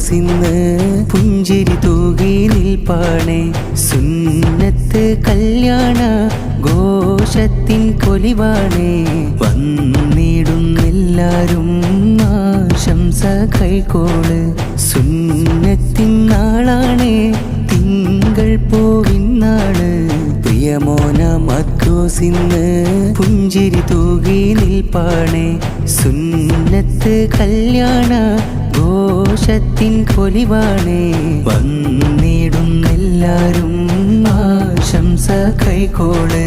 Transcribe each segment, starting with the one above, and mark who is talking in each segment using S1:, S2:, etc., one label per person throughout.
S1: മക്കൂസിന്ന് പുഞ്ചിരി തൂകി നിൽപ്പാണേ. സുന്നത്ത് കല്യാണ ഘോഷത്തിൻ പൊലിവാണേ. വന്നിടുന്നെല്ലാരും ആശംസ കൈക്കോള്. സുന്നത്തിൻ നാളാണേ തിങ്കൾ പൂവിന്നാള്. പ്രിയമോന മക്കൂസിന്ന് പുഞ്ചിരി തൂകി നിൽപ്പാണേ. സുന്നത്ത് കല്യാണ ഘോഷത്തിൻ പൊലിവാണേ. വന്നിടുന്നെല്ലാരും ആശംസ കൈക്കോള്.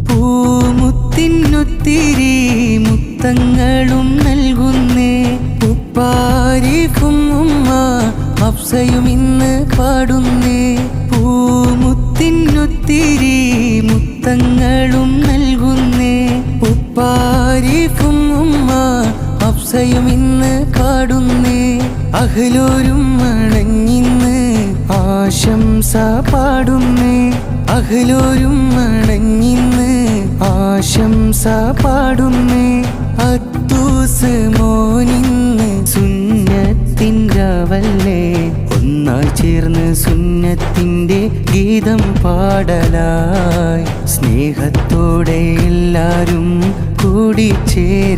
S1: പൂമുത്തിനൊത്തിരി മുത്തങ്ങളും നൽകുന്നേ. ഉപ്പാരിഫും ഉമ്മ ഹഫ്സയും ഇന്ന് പാടുന്നേ. പൂമുത്തിനൊത്തിരി മുത്തങ്ങളും നൽകുന്നേ. ഉപ്പാരിഫും ഉമ്മ ഹഫ്സയും ഇന്ന് പാടുന്നേ. അഹ്ലോരും അണഞ്ഞിന്ന് ആശംസ പാടുന്നേ. അഹ്ലോരും അണഞ്ഞിന്ന് ആശംസ പാടുന്നേ. അത്തൂസ് മോനിന്ന് സുന്നത്തിൻ രാവല്ലേ. ഒന്നായി ചേർന്ന് സുന്നത്തിൻ്റെ ഗീതം പാടലായി. സ്നേഹത്തോടെ എല്ലാരും കൂടിച്ചേരലായി.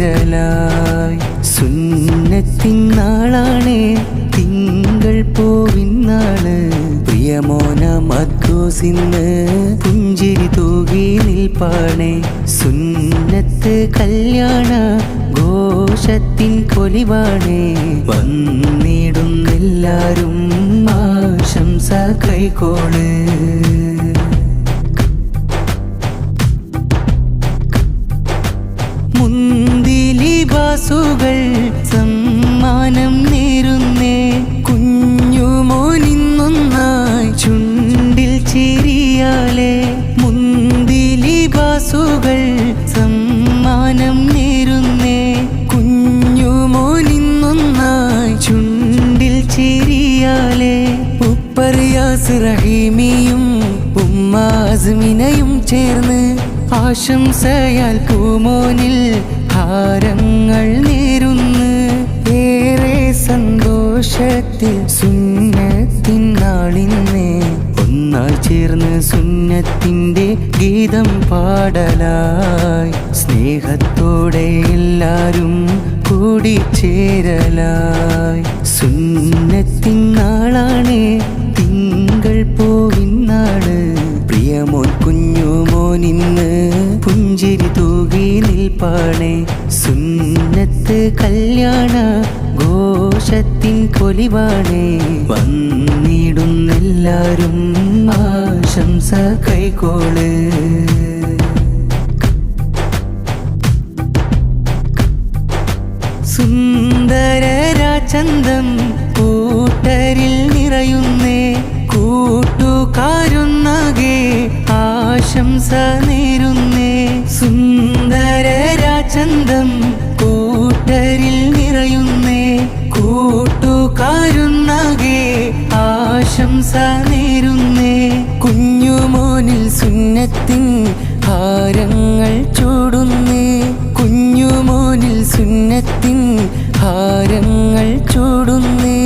S1: സുന്നത്തിൻ നാളാണേ തിങ്കൾ പൂവിന്നാള്. പ്രിയമോന മക്കൂസിന്ന് പുഞ്ചിരി തൂകി നിൽപ്പാണേ. സുന്നത്ത് കല്യാണ ഘോഷത്തിൻ പൊലിവാണേ. വന്നിടുന്നെല്ലാരും ആശംസ കൈക്കോള്. മുന്തിലിബാസുകൾ സമ്മാനം നേരുന്നേ. കുഞ്ഞുമോനിന്നൊന്നായി ചുണ്ടിൽ ചിരിയാലേ. മുന്തിലിബാസുകൾ സമ്മാനം നേരുന്നേ. കുഞ്ഞുമോനിന്നൊന്നായി ചുണ്ടിൽ ചിരിയാലേ. ഉപ്പറിയാസ് റഹീമിയും ഉമ്മാസ്മിനയും ചേർന്ന് ആശംസയാൽ പൂമോനിൽ ഹാരങ്ങൾ നേരുന്നു. ഏറെ സന്തോഷത്തിൽ സുന്നത്തിൻ നാളിന്ന് ഒന്നായി ചേർന്ന് സുന്നത്തിൻ്റെ ഗീതം പാടലായി. സ്നേഹത്തോടെ എല്ലാരും കൂടിച്ചേരലായി. സുന്നത്തിൻ നാളാണേ തിങ്കൾ പൂവിന്നാള്. പ്രിയമോൻ കുഞ്ഞുമോനിന്ന് പുഞ്ചിരി തൂകി നിൽപ്പാണേ. സുന്നത്ത് കല്യാണ ഘോഷത്തിൻ പൊലിവാണേ. വന്നിടുന്നെല്ലാരും ആശംസ കൈക്കോള്. സുന്ദരരാചന്തം കൂട്ടരിൽ നിറയുന്നേ. കൂട്ടുകാരൊന്നാകെ ആശംസ നേരുന്നേ. സുന്ദരരാചന്തം കൂട്ടരിൽ നിറയുന്നേ. കൂട്ടുകാരൊന്നാകെ ആശംസ നേരുന്നേ. കുഞ്ഞുമോനിൽ സുന്നത്തിൻ ഹാരങ്ങൾ ചൂടുന്നേ. കുഞ്ഞുമോനിൽ സുന്നത്തിൻ ഹാരങ്ങൾ ചൂടുന്നേ.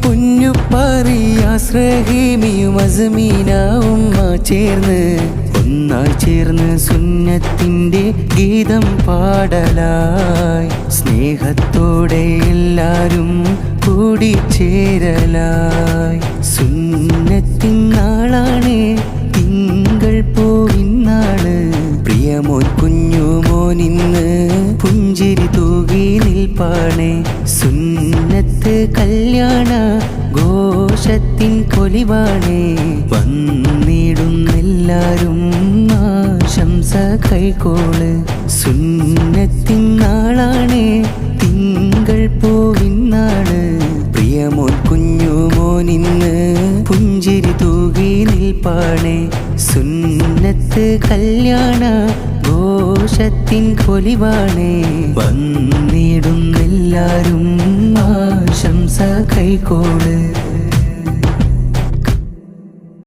S1: പൊന്നുപ്പറിയാസ് റഹീമിയും അസ്മീന ഉമ്മ ചേർന്ന് ഒന്നായി ചേർന്ന് സുന്നത്തിൻ്റെ ഗീതം പാടലായി. സ്നേഹത്തോടെ എല്ലാരും കൂടിച്ചേരലായി. സുന്നത്തിൻ നാളാണേ തിങ്കൾ പൂവിന്നാള്. പ്രിയമോൻ കുഞ്ഞുമോനിന്ന് പുഞ്ചിരി തൂകി നിൽപ്പാണേ. സുന്നത്ത് കല്യാണ ഘോഷത്തിൻ പൊലിവാണേ. വന്നിടുന്നെല്ലാരും ആശംസ കൈക്കോള്. സുന്നത്തിൻ നാളാണേ തിങ്കൾ പൂവിന്നാള്. പ്രിയമോൻ കുഞ്ഞുമോനിന്ന് പുഞ്ചിരി തൂകി നിൽപ്പാണേ. സുന്നത്ത് കല്യാണ ഘോഷത്തിൻ പൊലിവാണേ. വന്നിടുന്നെല്ലാരും ആശംസ കൈക്കോള്.